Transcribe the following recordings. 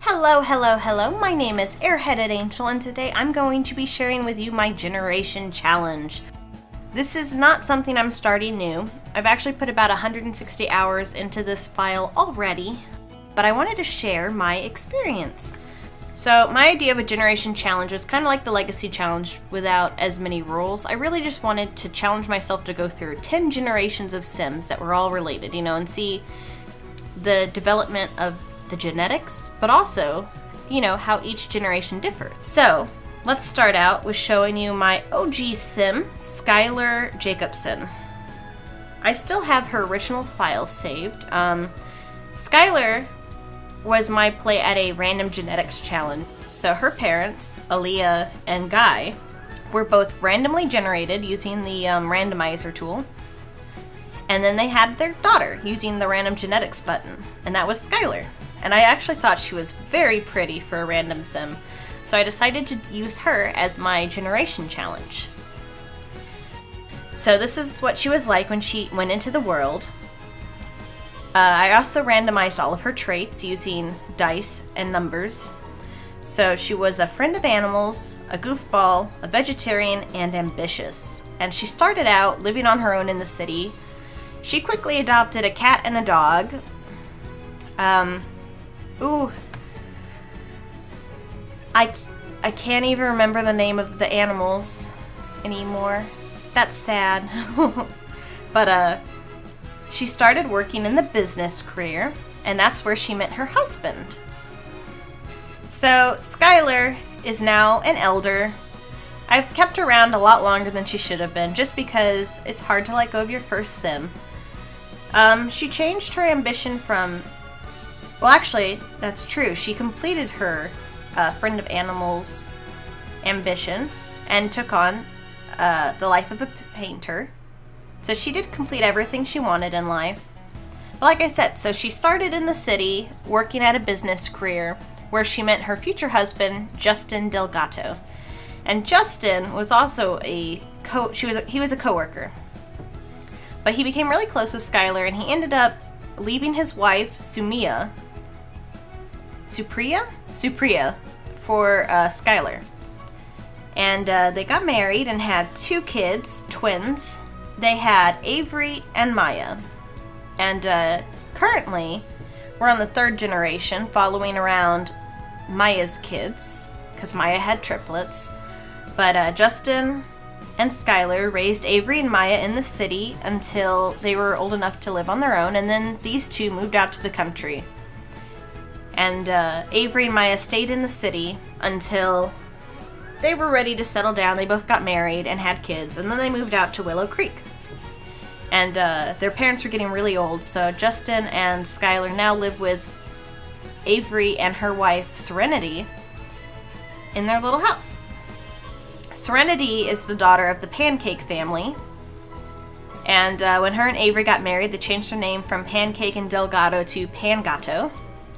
Hello, my name is Airheaded Angel, and today I'm going to be sharing with you my generation challenge. This is not something I'm starting new. I've actually put about 160 hours into this file already, but I wanted to share my experience. So my idea of a generation challenge was kind of like the legacy challenge without as many rules. I really just wanted to challenge myself to go through 10 generations of Sims that were all related, and see the development of the genetics, but also, how each generation differs. So let's start out with showing you my OG Sim, Skylar Jacobson. I still have her original file saved. Skylar was my play at a random genetics challenge. So her parents, Aaliyah and Guy, were both randomly generated using the randomizer tool. And then they had their daughter using the random genetics button, and that was Skylar. And I actually thought she was very pretty for a random sim, so I decided to use her as my generation challenge. So this is what she was like when she went into the world. I also randomized all of her traits using dice and numbers. So she was a friend of animals, a goofball, a vegetarian, and ambitious. And she started out living on her own in the city. She quickly adopted a cat and a dog. I can't even remember the name of the animals anymore. That's sad. But she started working in the business career, and that's where she met her husband. So Skylar is now an elder. I've kept her around a lot longer than she should have been, just because it's hard to let go of your first sim. She changed her ambition from... Well, actually, that's true. She completed her friend of animals ambition and took on the life of a painter. So she did complete everything she wanted in life. But like I said, so she started in the city working at a business career where she met her future husband, Justin Delgato. And Justin was also he was a coworker. But he became really close with Skylar, and he ended up leaving his wife, Supriya, for Skylar. And they got married and had 2 kids, twins. They had Avery and Maya. And currently, we're on the 3rd generation, following around Maya's kids, because Maya had triplets. But Justin and Skylar raised Avery and Maya in the city until they were old enough to live on their own, and then these 2 moved out to the country. And Avery and Maya stayed in the city until they were ready to settle down. They both got married and had kids, and then they moved out to Willow Creek. And their parents were getting really old, so Justin and Skylar now live with Avery and her wife, Serenity, in their little house. Serenity is the daughter of the Pancake family. And when her and Avery got married, they changed their name from Pancake and Delgado to Pangato.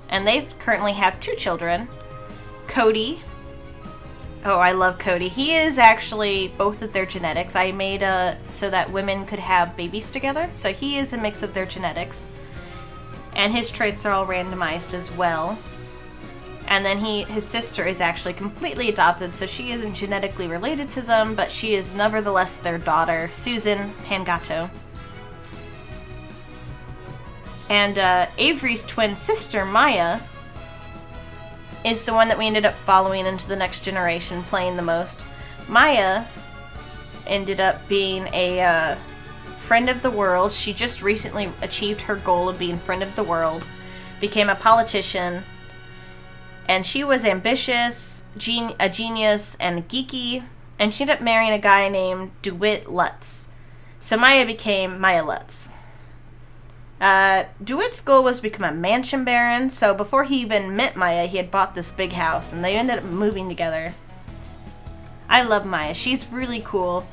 And they currently have 2 children. Cody. Oh, I love Cody. He is actually both of their genetics. I made so that women could have babies together. So he is a mix of their genetics. And his traits are all randomized as well. And then his sister is actually completely adopted, so she isn't genetically related to them, but she is nevertheless their daughter, Susan Pangato. And Avery's twin sister, Maya, is the one that we ended up following into the next generation, playing the most. Maya ended up being a friend of the world. She just recently achieved her goal of being friend of the world, became a politician, and she was ambitious, a genius, and geeky, and she ended up marrying a guy named DeWitt Lutz. So Maya became Maya Lutz. DeWitt's goal was to become a mansion baron, so before he even met Maya, he had bought this big house, and they ended up moving together. I love Maya. She's really cool.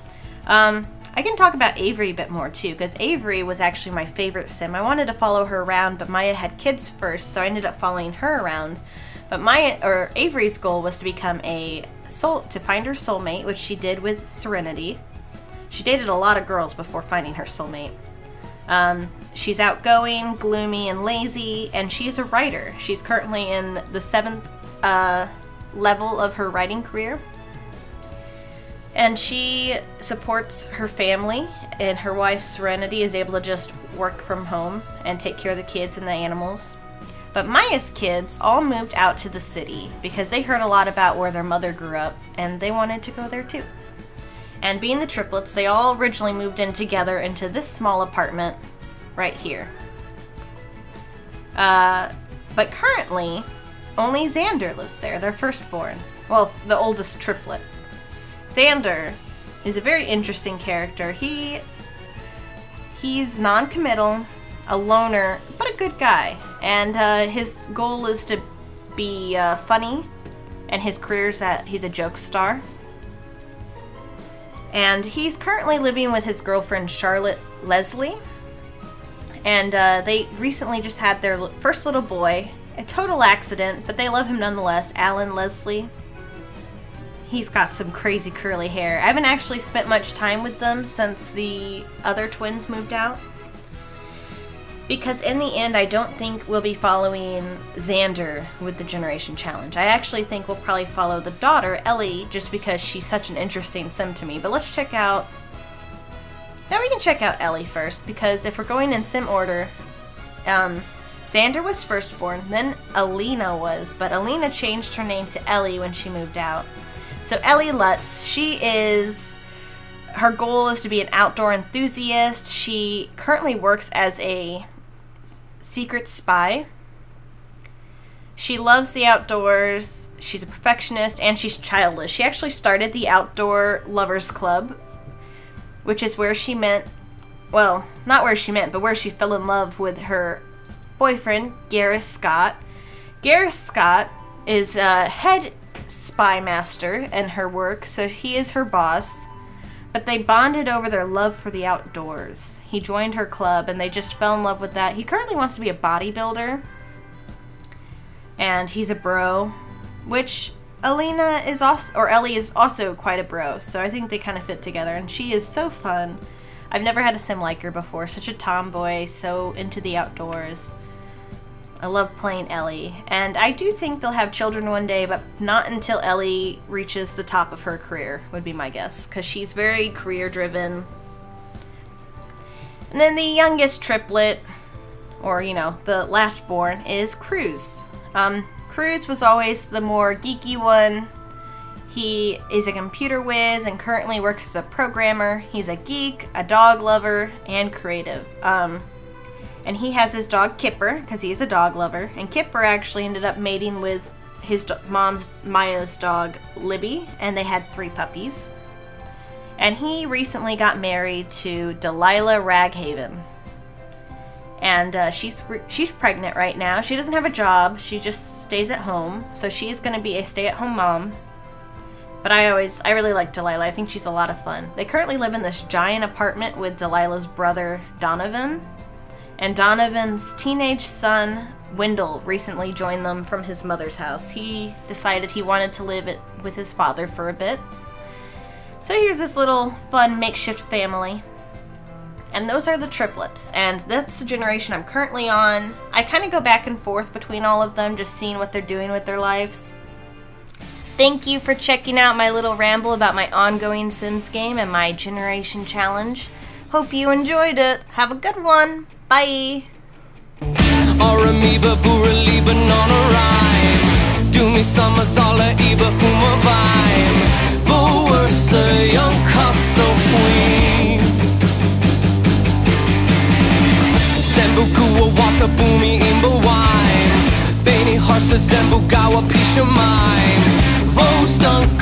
I can talk about Avery a bit more, too, because Avery was actually my favorite sim. I wanted to follow her around, but Maya had kids first, so I ended up following her around. But Avery's goal was to become to find her soulmate, which she did with Serenity. She dated a lot of girls before finding her soulmate. She's outgoing, gloomy, and lazy, and she's a writer. She's currently in the 7th level of her writing career. And she supports her family, and her wife, Serenity, is able to just work from home and take care of the kids and the animals. But Maya's kids all moved out to the city because they heard a lot about where their mother grew up, and they wanted to go there too. And being the triplets, they all originally moved in together into this small apartment right here. But currently, only Xander lives there, their firstborn. Well, the oldest triplet. Xander is a very interesting character. He's non-committal, a loner, but a good guy. And his goal is to be funny, and his career's that he's a joke star. And he's currently living with his girlfriend, Charlotte Leslie. And they recently just had their first little boy. A total accident, but they love him nonetheless, Alan Leslie. He's got some crazy curly hair. I haven't actually spent much time with them since the other twins moved out. Because in the end, I don't think we'll be following Xander with the Generation Challenge. I actually think we'll probably follow the daughter, Ellie, just because she's such an interesting sim to me. But let's check out... Now we can check out Ellie first, because if we're going in sim order, Xander was firstborn, then Alina was, but Alina changed her name to Ellie when she moved out. So Ellie Lutz, her goal is to be an outdoor enthusiast. She currently works as a secret spy. She loves the outdoors, she's a perfectionist, and she's childless. She actually started the Outdoor Lovers Club, which is where she met, well, not where she met, but where she fell in love with her boyfriend, Gareth Scott. Gareth Scott is a head spy master in her work, so he is her boss. But they bonded over their love for the outdoors. He joined her club, and they just fell in love with that. He currently wants to be a bodybuilder, and he's a bro, which Alina is also, or Ellie is also quite a bro, so I think they kind of fit together, and she is so fun. I've never had a sim like her before. Such a tomboy, so into the outdoors. I love playing Ellie, and I do think they'll have children one day, but not until Ellie reaches the top of her career, would be my guess, because she's very career-driven. And then the youngest triplet, or, the last born, is Cruz. Cruz was always the more geeky one. He is a computer whiz and currently works as a programmer. He's a geek, a dog lover, and creative. And he has his dog Kipper, because he's a dog lover. And Kipper actually ended up mating with his mom's, Maya's dog, Libby, and they had 3 puppies. And he recently got married to Delilah Raghaven. And she's pregnant right now. She doesn't have a job. She just stays at home. So she's going to be a stay-at-home mom. But I really like Delilah. I think she's a lot of fun. They currently live in this giant apartment with Delilah's brother, Donovan. And Donovan's teenage son, Wendell, recently joined them from his mother's house. He decided he wanted to live with his father for a bit. So here's this little fun makeshift family. And those are the triplets. And that's the generation I'm currently on. I kind of go back and forth between all of them, just seeing what they're doing with their lives. Thank you for checking out my little ramble about my ongoing Sims game and my Generation Challenge. Hope you enjoyed it. Have a good one. Bye. Amoeba för lieben on a rhyme. Du mig samma sala iba fuma vibe. Vår sig en kassa queen. Zembu kuwa wasa boomy imba wine. Beni harsa zembu gawa pisha mine. Vår stank